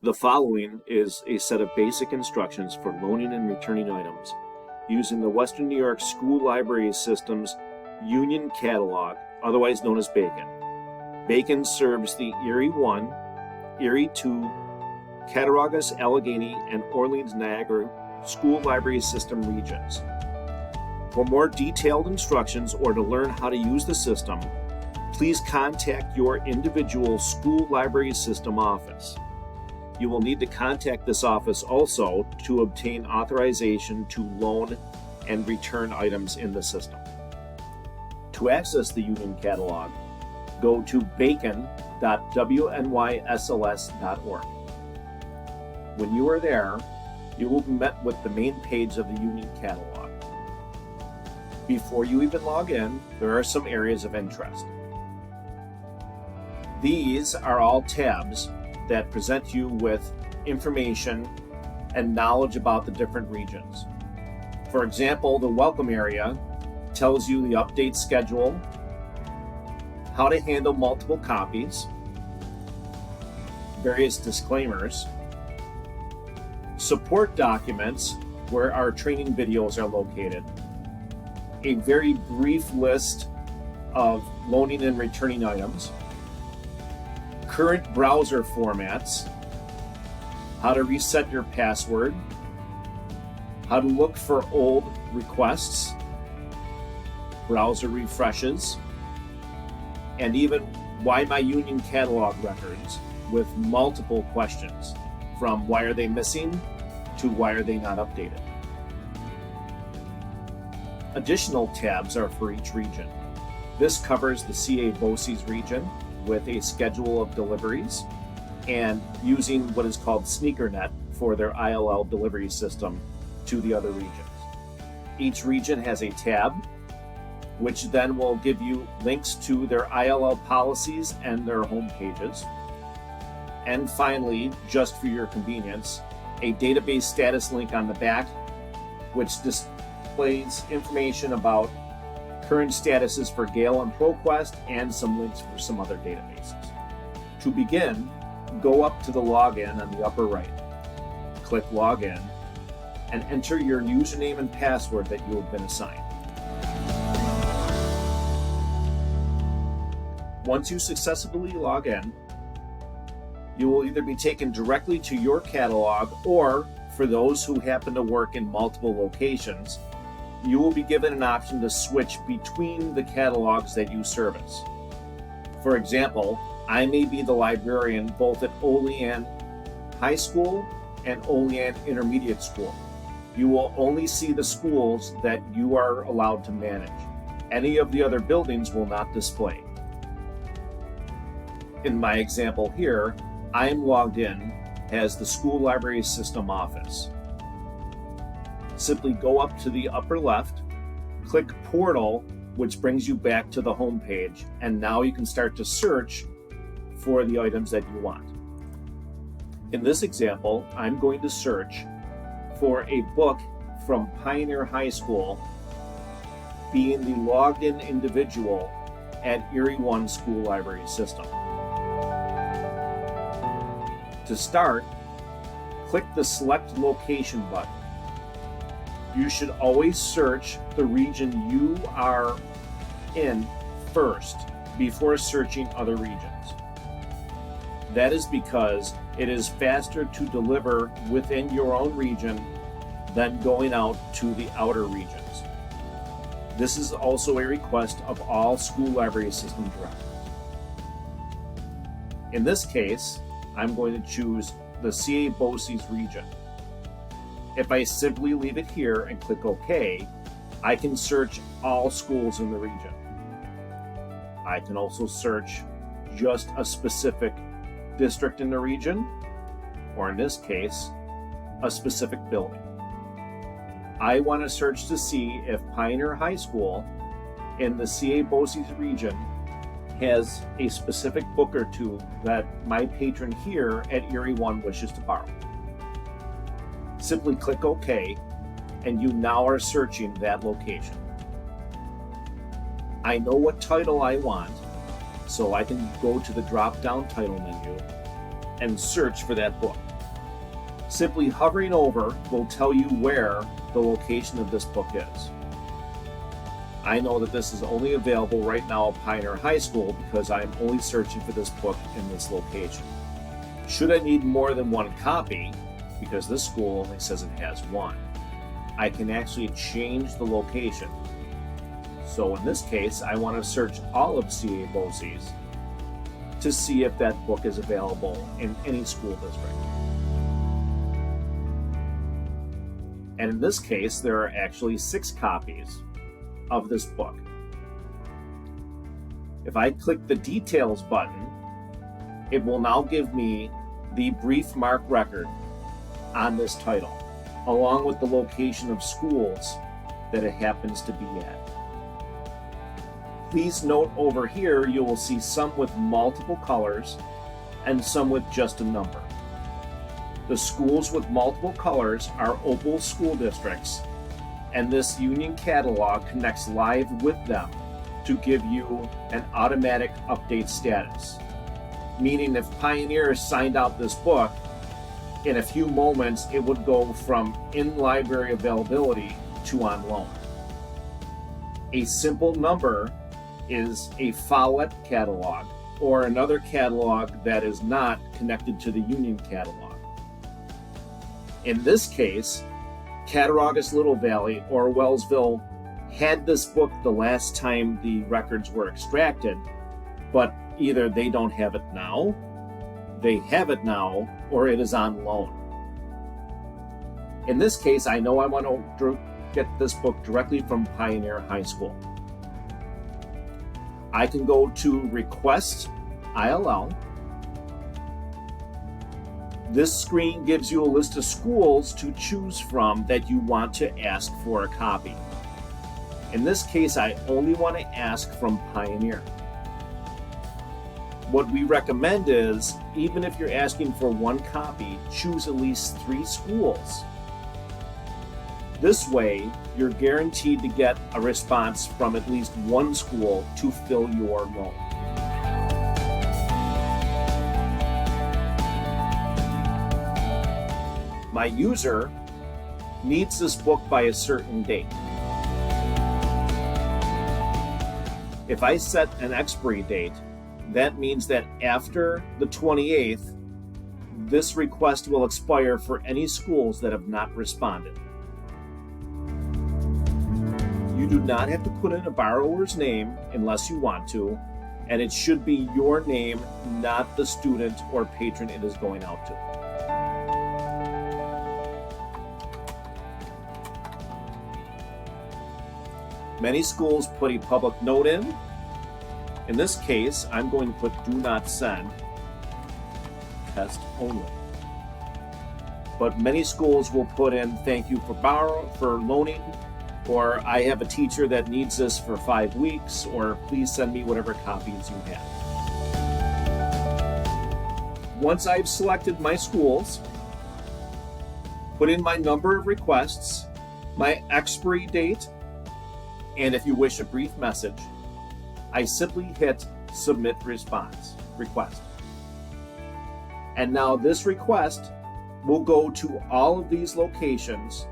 The following is a set of basic instructions for loaning and returning items using the Western New York School Library System's Union Catalog, otherwise known as BACN. BACN serves the Erie 1, Erie 2, Cattaraugus, Allegheny, and Orleans-Niagara School Library System regions. For more detailed instructions or to learn how to use the system, please contact your individual school library system office. You will need to contact this office also to obtain authorization to loan and return items in the system. To access the Union Catalog, go to bacon.wnysls.org. When you are there, you will be met with the main page of the Union Catalog. Before you even log in, there are some areas of interest. These are all tabs that present you with information and knowledge about the different regions. For example, the welcome area tells you the update schedule, how to handle multiple copies, various disclaimers, support documents where our training videos are located, a very brief list of loaning and returning items, current browser formats, how to reset your password, how to look for old requests, browser refreshes, and even Why My Union Catalog records with multiple questions, from why are they missing to why are they not updated. Additional tabs are for each region. This covers the CA BOCES region with a schedule of deliveries and using what is called SneakerNet for their ILL delivery system to the other regions. Each region has a tab, which then will give you links to their ILL policies and their home pages. And finally, just for your convenience, a database status link on the back, which displays information about current statuses for Gale and ProQuest and some links for some other databases. To begin, go up to the login on the upper right, click Login, and enter your username and password that you have been assigned. Once you successfully log in, you will either be taken directly to your catalog, or for those who happen to work in multiple locations, you will be given an option to switch between the catalogs that you service. For example, I may be the librarian both at Olean High School and Olean Intermediate School. You will only see the schools that you are allowed to manage. Any of the other buildings will not display. In my example here, I am logged in as the School Library System office. Simply go up to the upper left, click Portal, which brings you back to the home page, and now you can start to search for the items that you want. In this example, I'm going to search for a book from Pioneer High School, being the logged in individual at Erie 1 School Library System. To start, click the Select Location button. You should always search the region you are in first before searching other regions. That is because it is faster to deliver within your own region than going out to the outer regions. This is also a request of all school library system directors. In this case, I'm going to choose the CA BOCES region. If I simply leave it here and click OK, I can search all schools in the region. I can also search just a specific district in the region, or in this case, a specific building. I want to search to see if Pioneer High School in the CA BOCES region has a specific book or two that my patron here at Erie 1 wishes to borrow. Simply click OK, and you now are searching that location. I know what title I want, so I can go to the drop-down title menu and search for that book. Simply hovering over will tell you where the location of this book is. I know that this is only available right now at Pioneer High School because I'm only searching for this book in this location. Should I need more than one copy, because this school only says it has one, I can actually change the location. So in this case, I want to search all of C.A. Bosse's to see if that book is available in any school district. And in this case, there are actually 6 copies of this book. If I click the Details button, it will now give me the brief mark record on this title, along with the location of schools that it happens to be at. Please note over here, you will see some with multiple colors and some with just a number. The schools with multiple colors are Opal school districts, and this Union catalog connects live with them to give you an automatic update status. Meaning if Pioneer signed out this book, in a few moments it would go from in-library availability to on loan. A simple number is a Follett catalog, or another catalog that is not connected to the Union catalog. In this case, Cattaraugus Little Valley or Wellsville had this book the last time the records were extracted, but either they don't have it now, they have it now, or it is on loan. In this case, I know I want to get this book directly from Pioneer High School. I can go to Request ILL. This screen gives you a list of schools to choose from that you want to ask for a copy. In this case, I only want to ask from Pioneer. What we recommend is, even if you're asking for one copy, choose at least 3 schools. This way, you're guaranteed to get a response from at least one school to fill your loan. My user needs this book by a certain date. If I set an expiry date, that means that after the 28th, this request will expire for any schools that have not responded. You do not have to put in a borrower's name unless you want to, and it should be your name, not the student or patron it is going out to. Many schools put a public note in. In this case, I'm going to put do not send, test only. But many schools will put in thank you for loaning, or I have a teacher that needs this for 5 weeks, or please send me whatever copies you have. Once I've selected my schools, put in my number of requests, my expiry date, and if you wish a brief message, I simply hit Submit Request. And now this request will go to all of these locations: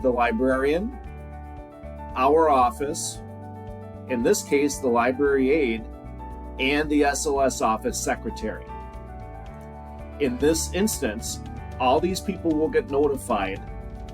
the librarian, our office, in this case the library aide, and the SLS office secretary. In this instance, all these people will get notified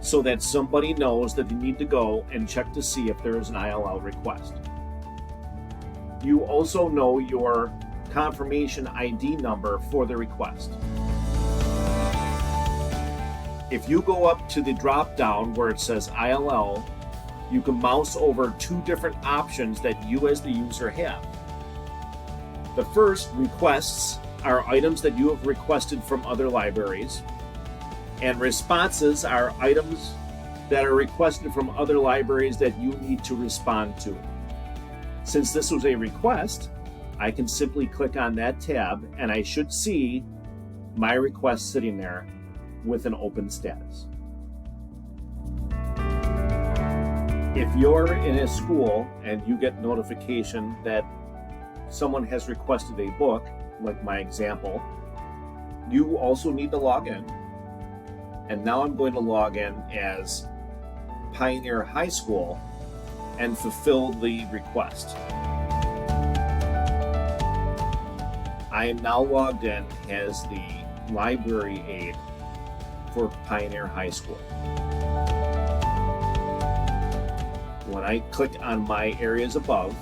so that somebody knows that they need to go and check to see if there is an ILL request. You also know your confirmation ID number for the request. If you go up to the drop down where it says ILL, you can mouse over 2 different options that you as the user have. The first, requests, are items that you have requested from other libraries, and responses are items that are requested from other libraries that you need to respond to. Since this was a request, I can simply click on that tab and I should see my request sitting there with an open status. If you're in a school and you get notification that someone has requested a book, like my example, you also need to log in And now I'm going to log in as Pioneer High School and fulfill the request. I am now logged in as the library aide for Pioneer High School. When I click on my areas above,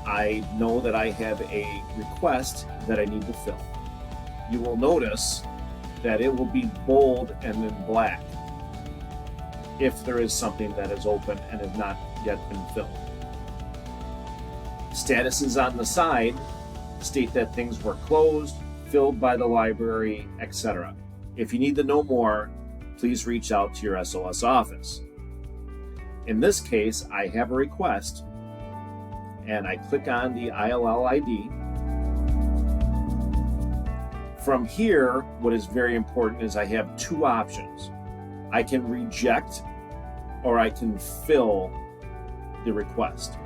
I know that I have a request that I need to fill. You will notice that it will be bold and then black if there is something that is open and has not yet been filled. Statuses on the side state that things were closed, filled by the library, etc. If you need to know more, please reach out to your SOS office. In this case, I have a request, and I click on the ILL ID. From here, what is very important is I have two options. I can reject or I can fill the request.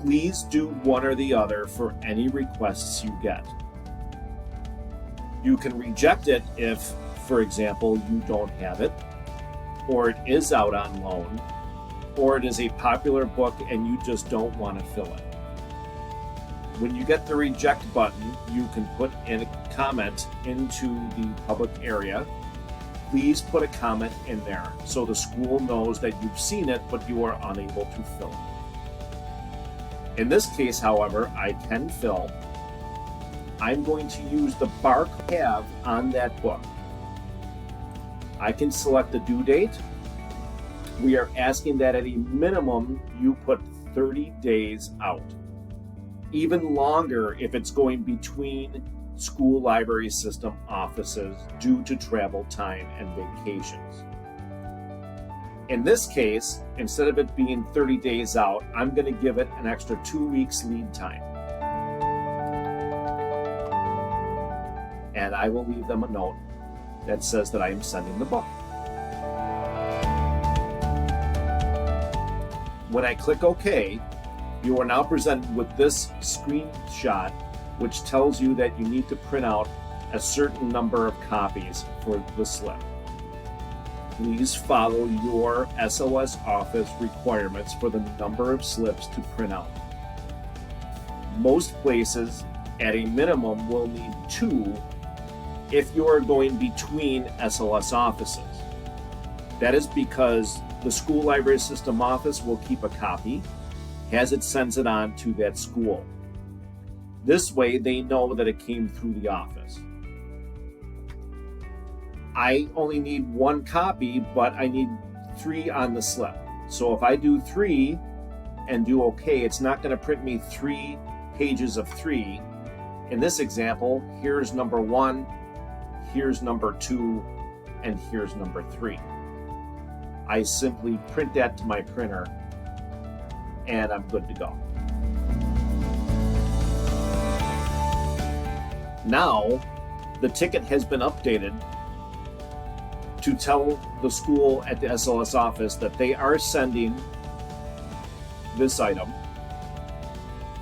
Please do one or the other for any requests you get. You can reject it if, for example, you don't have it, or it is out on loan, or it is a popular book and you just don't want to fill it. When you get the reject button, you can put in a comment into the public area. Please put a comment in there so the school knows that you've seen it, but you are unable to fill it. In this case, however, I can fill. I'm going to use the barcode I have on that book. I can select the due date. We are asking that at a minimum you put 30 days out. Even longer if it's going between school library system offices due to travel time and vacations. In this case, instead of it being 30 days out, I'm going to give it an extra 2 weeks lead time. And I will leave them a note that says that I am sending the book. When I click OK, you are now presented with this screenshot, which tells you that you need to print out a certain number of copies for the slip. Please follow your SOS office requirements for the number of slips to print out. Most places, at a minimum, will need 2 if you are going between SOS offices. That is because the school library system office will keep a copy as it sends it on to that school. This way they know that it came through the office. I only need 1 copy, but I need 3 on the slip. So if I do 3 and do OK, it's not going to print me 3 pages of 3. In this example, here's number 1, here's number 2, and here's number 3. I simply print that to my printer and I'm good to go. Now, the ticket has been updated to tell the school at the SOS office that they are sending this item,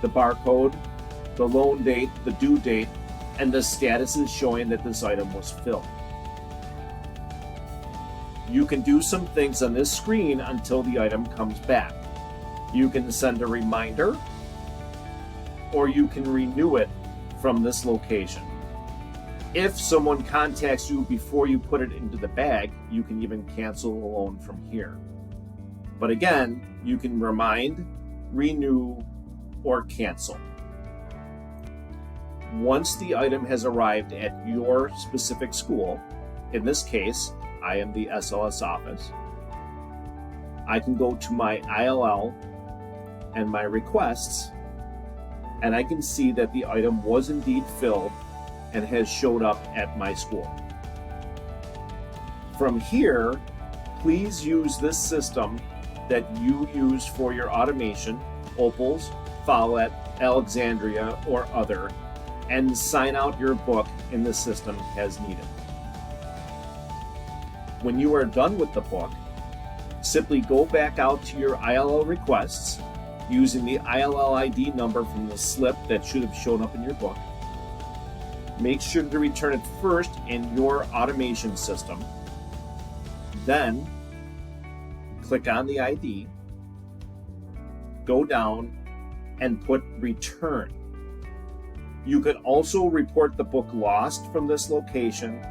the barcode, the loan date, the due date, and the status is showing that this item was filled. You can do some things on this screen until the item comes back. You can send a reminder, or you can renew it from this location. If someone contacts you before you put it into the bag, you can even cancel the loan from here. But again, you can remind, renew, or cancel. Once the item has arrived at your specific school, in this case, I am the SOS office, I can go to my ILL and my requests, and I can see that the item was indeed filled and has showed up at my school. From here, please use this system that you use for your automation, Opals, Follett, Alexandria, or other, and sign out your book in the system as needed. When you are done with the book, simply go back out to your ILL requests using the ILL ID number from the slip that should have shown up in your book. Make sure to return it first in your automation system. Then click on the ID, go down, and put return. You can also report the book lost from this location.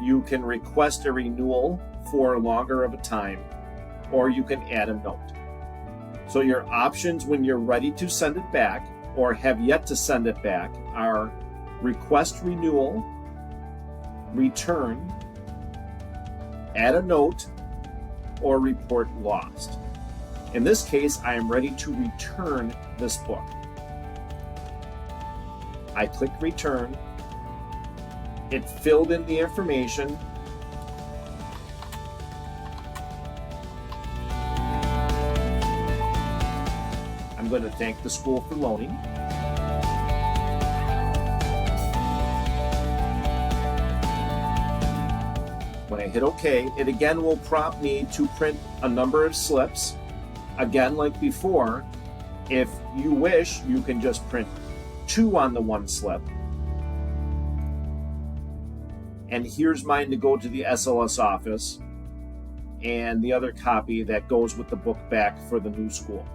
You can request a renewal for longer of a time, or you can add a note. So your options when you're ready to send it back or have yet to send it back are request renewal, return, add a note, or report lost. In this case, I am ready to return this book. I click return. It filled in the information. I'm going to thank the school for loaning. When I hit OK, it again will prompt me to print a number of slips. Again, like before, if you wish, you can just print 2 on the one slip. And here's mine to go to the SLS office, and the other copy that goes with the book back for the new school.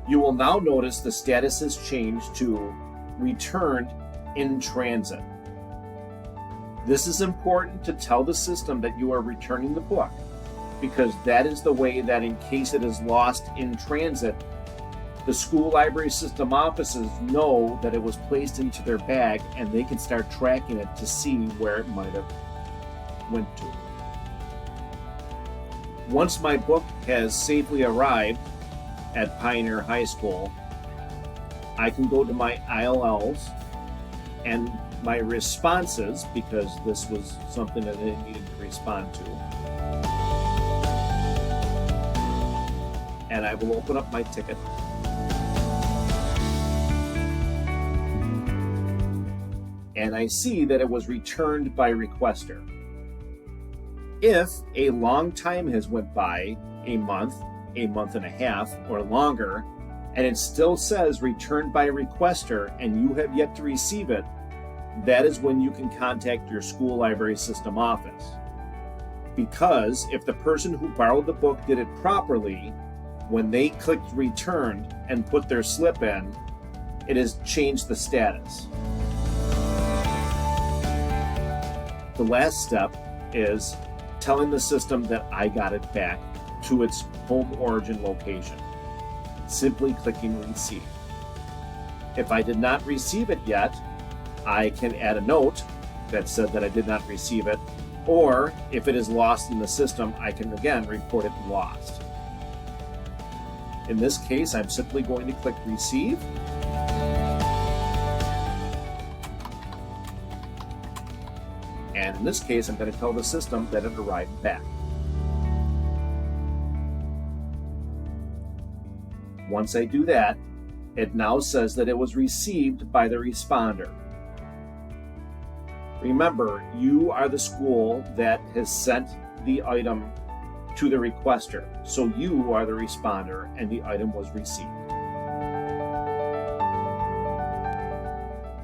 You will now notice the status has changed to returned in transit. This is important to tell the system that you are returning the book, because that is the way that in case it is lost in transit, the school library system offices know that it was placed into their bag and they can start tracking it to see where it might have went to. Once my book has safely arrived at Pioneer High School, I can go to my ILLs and my responses, because this was something that I needed to respond to. And I will open up my ticket. And I see that it was returned by requester. If a long time has went by, a month and a half, or longer, and it still says returned by requester and you have yet to receive it, that is when you can contact your school library system office. Because if the person who borrowed the book did it properly, when they clicked returned and put their slip in, it has changed the status. The last step is telling the system that I got it back to its home origin location. Simply clicking receive. If I did not receive it yet, I can add a note that said that I did not receive it, or if it is lost in the system, I can again report it lost. In this case, I'm simply going to click receive. And in this case, I'm going to tell the system that it arrived back. Once I do that, it now says that it was received by the responder. Remember, you are the school that has sent the item to the requester, so you are the responder and the item was received.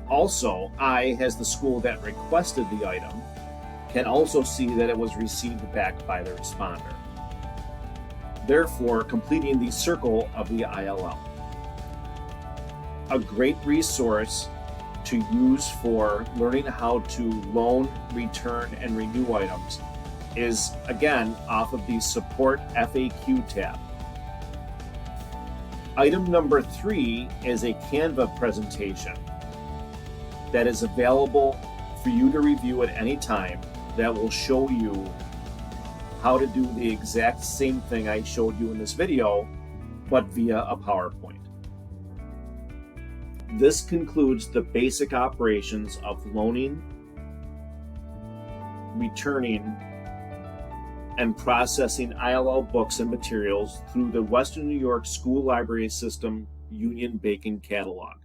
Also, I, as the school that requested the item, can also see that it was received back by the responder, therefore completing the circle of the ILL. A great resource to use for learning how to loan, return, and renew items is, again, off of the Support FAQ tab. Item number 3 is a Canva presentation that is available for you to review at any time that will show you how to do the exact same thing I showed you in this video, but via a PowerPoint. This concludes the basic operations of loaning, returning, and processing ILL books and materials through the Western New York School Library System Union-Bacon Catalog.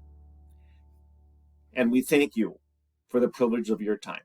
And we thank you for the privilege of your time.